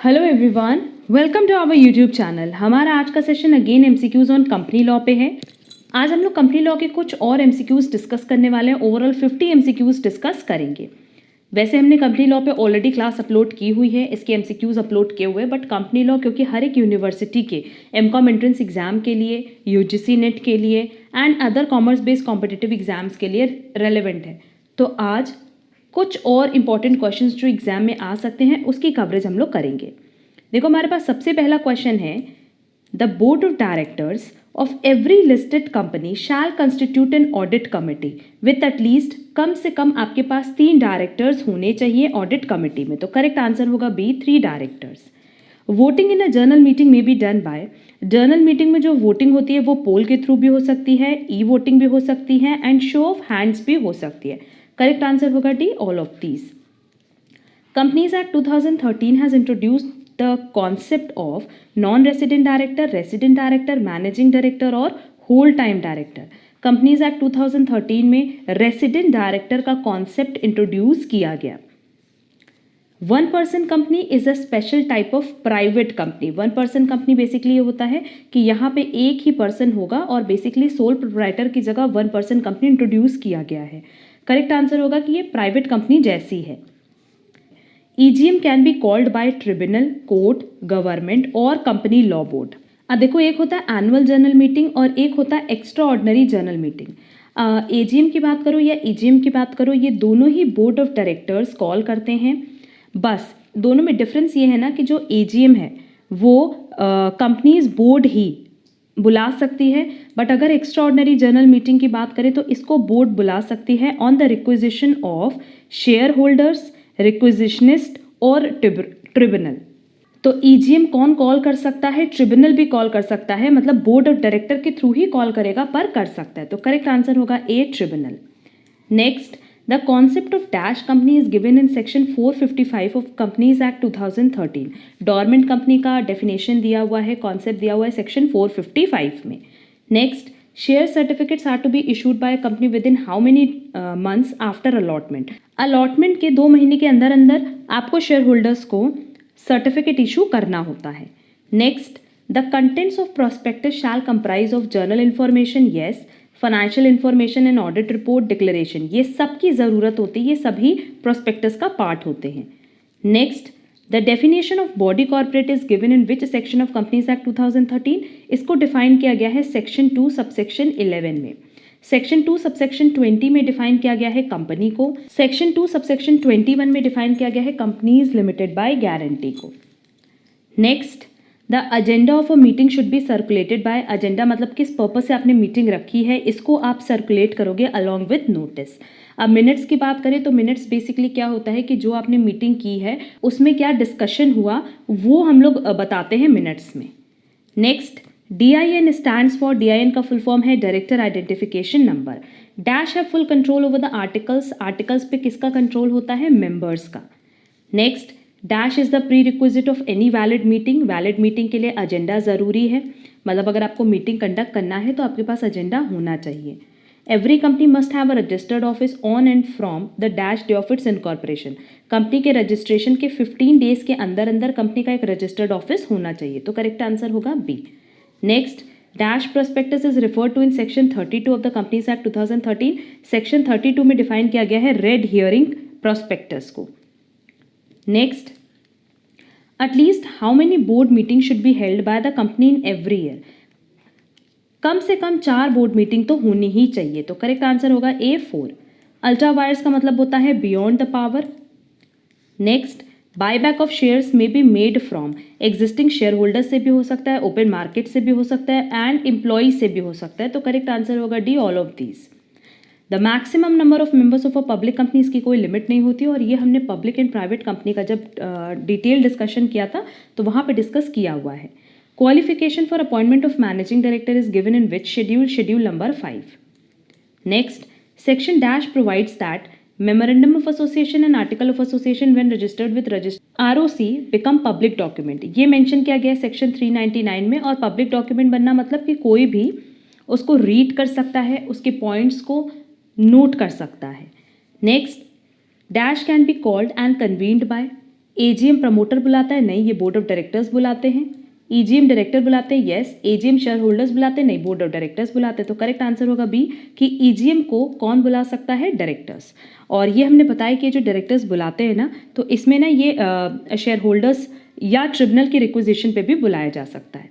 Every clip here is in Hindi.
Hello everyone, welcome to our YouTube channel. हमारा आज का session again MCQs on company law पे है। आज हम लोग कंपनी लॉ के कुछ और एमसीक्यूज डिस्कस करने वाले हैं। ओवरऑल 50 एमसीक्यूज डिस्कस करेंगे। वैसे हमने कंपनी लॉ पे ऑलरेडी क्लास अपलोड की हुई है, इसके एमसीक्यूज अपलोड किए हुए, बट कंपनी लॉ क्योंकि हर एक यूनिवर्सिटी के एमकॉम एंट्रेंस एग्जाम के लिए, यूजीसी नेट के लिए and other commerce based competitive exams के लिए रेलिवेंट है, तो आज कुछ और इंपॉर्टेंट क्वेश्चंस जो एग्जाम में आ सकते हैं उसकी कवरेज हम लोग करेंगे। देखो, हमारे पास सबसे पहला क्वेश्चन है, the board of directors of every listed company shall constitute an audit committee with at least, कम से कम आपके पास 3 डायरेक्टर्स होने चाहिए ऑडिट कमिटी में। तो करेक्ट आंसर होगा B, 3 directors. Voting in a general meeting में be done by, general meeting में जो वोटिंग होती है वो पोल के थ्रू भी हो सकती है, ई वोटिंग भी हो सकती है एंड शो ऑफ हैंड्स भी हो सकती है। करेक्ट आंसर होगा D, all of these. Companies Act 2013 has introduced the concept of non-resident director, resident director, managing director और whole time director. Companies Act 2013 में resident director का concept introduce किया गया। One person company is a special type of private company. One person company basically ये होता है कि यहाँ पे एक ही पर्सन होगा और बेसिकली सोल प्रोप्राइटर की जगह वन पर्सन कंपनी इंट्रोड्यूस किया गया है। करेक्ट आंसर होगा कि ये प्राइवेट कंपनी जैसी है। EGM can be called by tribunal, court, government और कंपनी लॉ बोर्ड। अब देखो, एक होता है एनुअल जनरल मीटिंग और एक होता है extra ordinary general meeting. AGM की बात करो या EGM की बात करो, ये दोनों ही बोर्ड ऑफ डायरेक्टर्स कॉल करते हैं। बस दोनों में डिफरेंस ये है ना कि जो AGM है वो कंपनीज बोर्ड ही बुला सकती है, बट अगर एक्स्ट्रा ऑर्डिनरी जनरल मीटिंग की बात करें तो इसको बोर्ड बुला सकती है on the requisition of shareholders, requisitionist और ट्रिब्यूनल। तो EGM कौन कॉल कर सकता है? ट्रिब्यूनल भी कॉल कर सकता है, मतलब बोर्ड ऑफ डायरेक्टर के थ्रू ही कॉल करेगा पर कर सकता है। तो करेक्ट आंसर होगा A, tribunal. Next, the concept of dash company is given in section 455 of companies act 2013। Dormant company का डेफिनेशन दिया हुआ है, कॉन्सेप्ट दिया हुआ है सेक्शन 455 में। Next, share certificates are to be issued by company within how many months after allotment. Allotment के 2 महीने के अंदर अंदर आपको शेयर होल्डर्स को सर्टिफिकेट इशू करना होता है। Next, the contents of prospectus shall comprise of general information, yes, financial information and audit report, declaration, ये सब की ज़रूरत होती है, ये सभी प्रोस्पेक्टस का पार्ट होते हैं। Next, the definition of body corporate is given in which section of companies act 2013। इसको डिफाइन किया गया है सेक्शन 2 सबसेक्शन 11 में। सेक्शन 2 सबसेक्शन 20 में डिफाइन किया गया है कंपनी को। सेक्शन 2 सबसेक्शन 21 में डिफाइन किया गया है कंपनीज लिमिटेड बाय गारंटी को। Next, the agenda of a meeting should be circulated by, agenda मतलब किस पर्पज से आपने मीटिंग रखी है, इसको आप सर्कुलेट करोगे अलॉन्ग विथ नोटिस। अब मिनट्स की बात करें तो मिनट्स बेसिकली क्या होता है कि जो आपने मीटिंग की है उसमें क्या डिस्कशन हुआ वो हम लोग बताते हैं मिनट्स में। Next, DIN stands for, DIN का फुल फॉर्म है डायरेक्टर आइडेंटिफिकेशन नंबर। डैश है full control over the articles, articles पे किसका कंट्रोल होता है? मेंबर्स का। Next, dash is the pre requisite of any valid meeting, valid meeting के लिए एजेंडा ज़रूरी है, मतलब अगर आपको मीटिंग कंडक्ट करना है तो आपके पास एजेंडा होना चाहिए। Every company must have a registered office on and from the dash day of its incorporation. Company के रजिस्ट्रेशन के 15 डेज के अंदर अंदर कंपनी का एक रजिस्टर्ड ऑफिस होना चाहिए। तो करेक्ट आंसर होगा B. Next, dash prospectus is referred to in section 32 of the companies act 2013। Section 32 में डिफाइन किया गया है रेड हियरिंग प्रोस्पेक्टस को। Next, at least how many board meeting should be held by the company in every year. कम से कम 4 बोर्ड मीटिंग तो होनी ही चाहिए। तो करेक्ट आंसर होगा ए, 4। अल्ट्रा वायर्स का मतलब होता है beyond the power. Next, buyback of shares में be made from, existing shareholder से भी हो सकता है, ओपन मार्केट से भी हो सकता है एंड एम्प्लॉय से भी हो सकता है। तो करेक्ट आंसर होगा D, all of these. The maximum number of members of a public company, इसकी कोई लिमिट नहीं होती और ये हमने पब्लिक एंड प्राइवेट कंपनी का जब डिटेल डिस्कशन किया था तो वहाँ पे डिस्कस किया हुआ है। Qualification for appointment of managing director is given in which schedule? Schedule number 5। Next, section dash provides that memorandum of association and article of association when registered with ROC become public document. ये मेंशन किया गया है सेक्शन 399 में। और पब्लिक डॉक्यूमेंट बनना मतलब कि कोई भी उसको रीड कर सकता है, उसके पॉइंट्स को नोट कर सकता है। Next, dash can be called and convened by, AGM promoter बुलाता है? नहीं, ये बोर्ड ऑफ डायरेक्टर्स बुलाते हैं। ईजीएम डायरेक्टर बुलाते हैं? यस। एजीएम शेयर होल्डर्स बुलाते हैं? नहीं, बोर्ड ऑफ डायरेक्टर्स बुलाते हैं। तो करेक्ट आंसर होगा बी कि ईजीएम को कौन बुला सकता है? डायरेक्टर्स। और ये हमने बताया कि जो डायरेक्टर्स बुलाते हैं ना, तो इसमें ना ये शेयर होल्डर्स या ट्रिब्यूनल की रिक्वेजिशन पे भी बुलाया जा सकता है।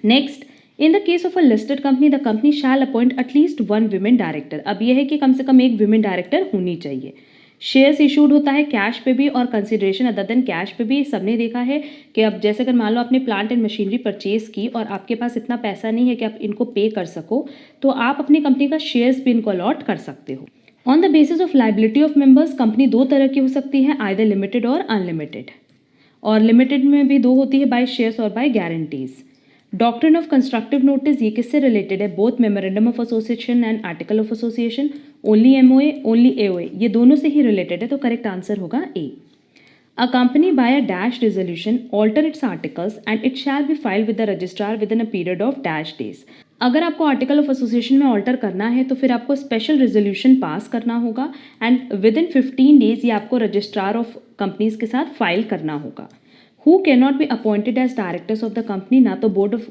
Next, in the case of a listed company the company shall appoint at least one women director. अब यह है कि कम से कम एक विमेन डायरेक्टर होनी चाहिए। शेयर्स इशूड होता है कैश पे भी और कंसिडरेशन अदर देन कैश पे भी। सबने देखा है कि अब जैसे अगर मान लो आपने प्लांट एंड मशीनरी परचेज की और आपके पास इतना पैसा नहीं है कि आप इनको पे कर सको, तो आप अपनी कंपनी का शेयर्स भी इनको अलॉट कर सकते हो। On the basis of liability of members company दो तरह की हो सकती है, आइदर लिमिटेड और अनलिमिटेड। और लिमिटेड में भी दो होती है, बाय शेयर्स और by guarantees. Doctrine of constructive notice ये किससे रिलेटेड है? Both memorandum of association and article of association. Only MOA only AOA, ये दोनों से ही रिलेटेड है। तो करेक्ट आंसर होगा A. A company by a dash resolution alter its articles and it shall be filed with the registrar within a period of dash days. अगर आपको आर्टिकल ऑफ एसोसिएशन में ऑल्टर करना है तो फिर आपको स्पेशल रेजोल्यूशन पास करना होगा एंड विद इन 15 डेज ये आपको रजिस्ट्रार ऑफ कंपनीज के साथ फाइल करना होगा। Who can not be appointed as directors of the company? ना तो बोर्ड ऑफ,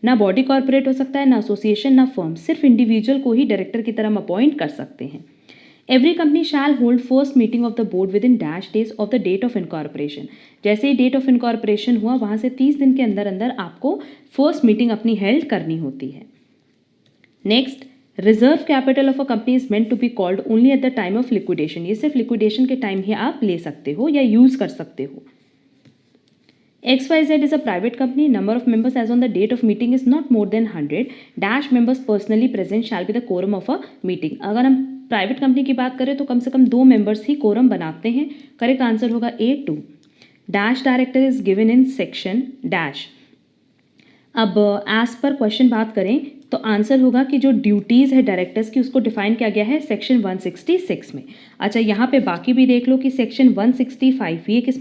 ना बॉडी कॉर्पोरेट हो सकता है, ना एसोसिएशन, ना फर्म। सिर्फ इंडिविजुअल को ही डायरेक्टर की तरह हम अपॉइंट कर सकते हैं। Every company shall hold first meeting of the board within dash days of the date of incorporation. जैसे ही डेट ऑफ इनकॉर्पोरेशन हुआ वहाँ से 30 दिन के अंदर अंदर आपको फर्स्ट मीटिंग अपनी हेल्ड करनी होती है। Next, reserve capital of a company is meant to be called only at the time of liquidation. ये सिर्फ लिक्विडेशन के टाइम ही आप ले सकते हो या यूज कर सकते हो। XYZ is a private company. Number of members as on the date of meeting is not more than 100. Dash members personally present shall be the quorum of a meeting. अगर हम प्राइवेट कंपनी की बात करें तो कम से कम 2 मेंबर्स ही कोरम बनाते हैं। करेक्ट आंसर होगा A2। Dash director is given in section dash. अब एज पर क्वेश्चन बात करें तो आंसर होगा कि जो ड्यूटीज़ है डायरेक्टर्स की उसको डिफाइन किया गया है सेक्शन 166 में। अच्छा, यहाँ पे बाकी भी देख लो कि सेक्शन 165 ये किस,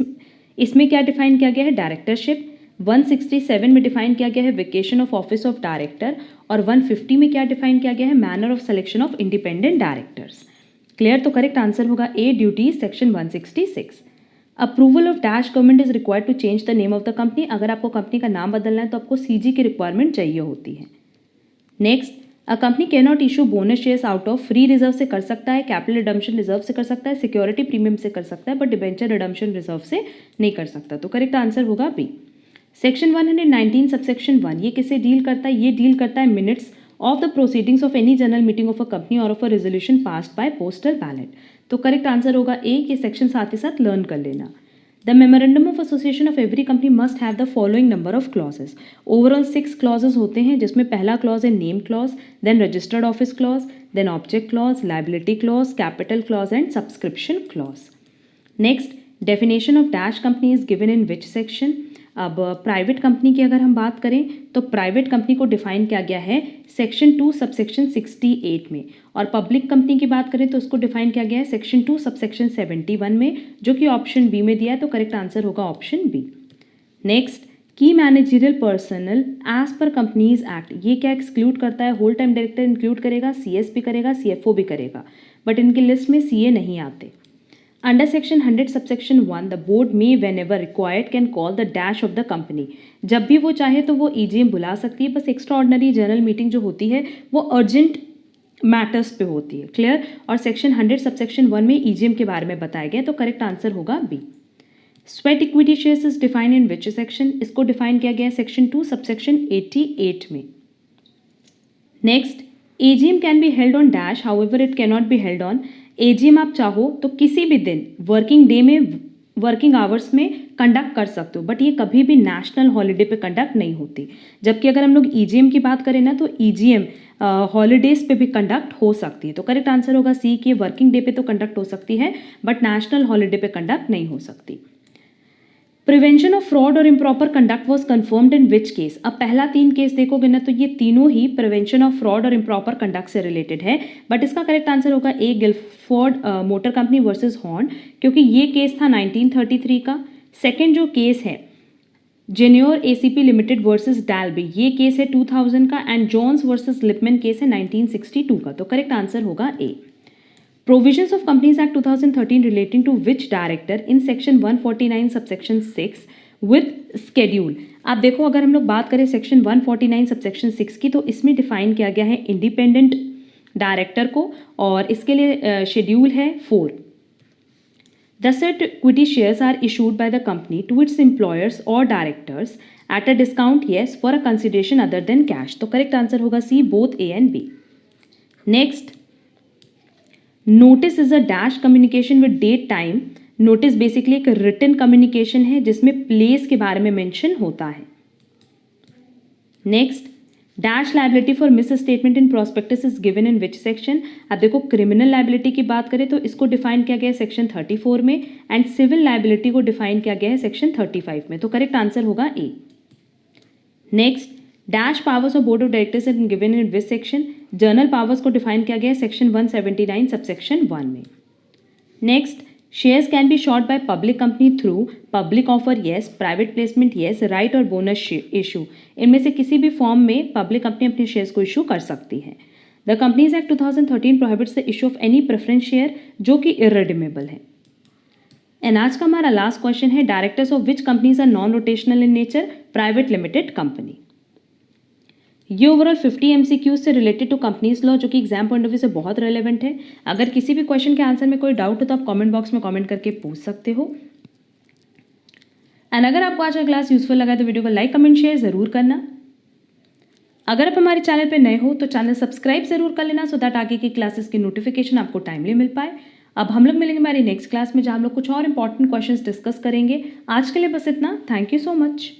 इसमें क्या डिफाइन किया गया है? डायरेक्टरशिप। 167 में डिफाइन किया गया है vacation of office of director और 150 में क्या डिफाइन किया गया है? Manner of selection of independent directors. Clear? तो करेक्ट आंसर होगा A, duties section 166। Approval of dash government is required to change the name of the company. अगर आपको कंपनी का नाम बदलना है तो आपको सीजी की रिक्वायरमेंट चाहिए होती है। Next, a company can not issue bonus shares out of free reserve से कर सकता है, कैपिटल रिडम्पशन रिजर्व से कर सकता है, सिक्योरिटी प्रीमियम से कर सकता है, बट डिबेंचर रिडम्पशन रिजर्व से नहीं कर सकता। तो करेक्ट आंसर होगा बी। सेक्शन 119 सबसेक्शन 1 ये किससे डील करता है? ये डील करता है minutes of the proceedings of any general meeting of a company और of a resolution passed by postal ballot. तो करेक्ट आंसर होगा ए, ये सेक्शन साथ ही साथ लर्न कर लेना। The memorandum of association of every company must have the following number of clauses. Overall 6 clauses होते हैं जिसमें पहला clause है name clause, then registered office clause, then object clause, liability clause, capital clause and subscription clause. Next, definition of dash company is given in which section? अब प्राइवेट कंपनी की अगर हम बात करें तो प्राइवेट कंपनी को डिफाइन किया गया है सेक्शन 2 सबसेक्शन 68 में, और पब्लिक कंपनी की बात करें तो उसको डिफाइन किया गया है सेक्शन 2 सबसेक्शन 71 में, जो कि ऑप्शन बी में दिया है। तो करेक्ट आंसर होगा option B. Next, key managerial personnel as per companies act, ये क्या एक्सक्लूड करता है? होल टाइम डायरेक्टर इंक्लूड करेगा, CS भी करेगा, CFO भी करेगा, बट इनकी लिस्ट में CA नहीं आते। Under section 100 subsection 1 the board में whenever required can call the dash of the company. जब भी वो चाहे तो वो EGM बुला सकती है, बस एक्स्ट्रा ऑर्डिनरी जनरल मीटिंग जो होती है वो अर्जेंट मैटर्स पे होती है। क्लियर? और सेक्शन 100 सबसेक्शन 1 में EGM के बारे में बताया गया। तो करेक्ट आंसर होगा B. Sweat equity shares is defined in which section? इसको डिफाइन किया गया है सेक्शन 2 सबसेक्शन 88 में। Next, AGM can be held on dash however it can not be held on. AGM आप चाहो तो किसी भी दिन वर्किंग डे में, वर्किंग आवर्स में कंडक्ट कर सकते हो, बट ये कभी भी नेशनल हॉलीडे पे कंडक्ट नहीं होती। जबकि अगर हम लोग EGM की बात करें ना तो EGM हॉलीडेज पे भी कंडक्ट हो सकती है। तो करेक्ट आंसर होगा सी कि वर्किंग डे पे तो कंडक्ट हो सकती है बट नेशनल हॉलीडे पे कंडक्ट नहीं हो सकती। प्रिवेंशन ऑफ फ्रॉड और improper conduct was confirmed in which case? अब पहला 3 केस देखोगे ना तो ये तीनों ही प्रिवेंशन ऑफ फ्रॉड और इम्प्रॉपर कंडक्ट से रिलेटेड है, बट इसका करेक्ट आंसर होगा A, Gilford motor company versus Horn, क्योंकि ये केस था 1933 का। सेकेंड जो केस है जेन्योर ACP लिमिटेड वर्सेस डैल्बी, ये केस है 2000 का, and Johns versus Lipman case है 1962 का। तो करेक्ट आंसर होगा ए। Provisions of Companies Act 2013 relating to which director in section 149 subsection 6 with schedule। आप देखो, अगर हम लोग बात करें सेक्शन 149 सबसेक्शन 6 की, तो इसमें डिफाइन किया गया है इंडिपेंडेंट डायरेक्टर को, और इसके लिए शेड्यूल है 4। The said equity shares are issued by the company to its employers or directors at a discount, yes, for a consideration other than cash। तो करेक्ट आंसर होगा C, both A and B. Next, notice is a dash communication with date time. Notice basically एक रिटन कम्युनिकेशन है जिसमें प्लेस के बारे में मेंशन होता है। Next, dash liability for misstatement in prospectus is given in which section. अब देखो, क्रिमिनल लाइबिलिटी की बात करें तो इसको डिफाइन किया गया है सेक्शन 34 में, एंड सिविल लाइबिलिटी को डिफाइन किया गया है सेक्शन 35 में। तो करेक्ट आंसर होगा A. Next, dash powers of board of directors in given in which section. General powers को डिफाइन किया गया है सेक्शन 179 सबसेक्शन 1 में। Next, shares can be short by public company through public offer, yes, private placement, yes, right और बोनस इशू। इनमें से किसी भी फॉर्म में पब्लिक कंपनी अपने शेयर्स को इशू कर सकती है। The companies act 2013 prohibits the issue of any preference share जो कि इररिडीमेबल है। एंड आज का हमारा लास्ट क्वेश्चन है, directors of which companies are non rotational in nature, private limited company. ये ओवरऑल 50 एमसीक्यूज से रिलेटेड टू कंपनीज लॉ, जो कि एग्जाम पॉइंट ऑफ व्यू से बहुत रेलेवेंट है। अगर किसी भी क्वेश्चन के आंसर में कोई डाउट हो तो आप कमेंट बॉक्स में कमेंट करके पूछ सकते हो। एंड अगर आपको आज का क्लास यूजफुल लगा तो वीडियो को लाइक, कमेंट, शेयर जरूर करना। अगर आप हमारे चैनल पर नए हो तो चैनल सब्सक्राइब जरूर कर लेना, सो दैट आगे की क्लासेस की नोटिफिकेशन आपको टाइमली मिल पाए। अब हम लोग मिलेंगे हमारी नेक्स्ट क्लास में, जहाँ हम लोग कुछ और इंपॉर्टेंट क्वेश्चंस डिस्कस करेंगे। आज के लिए बस इतना। Thank you so much.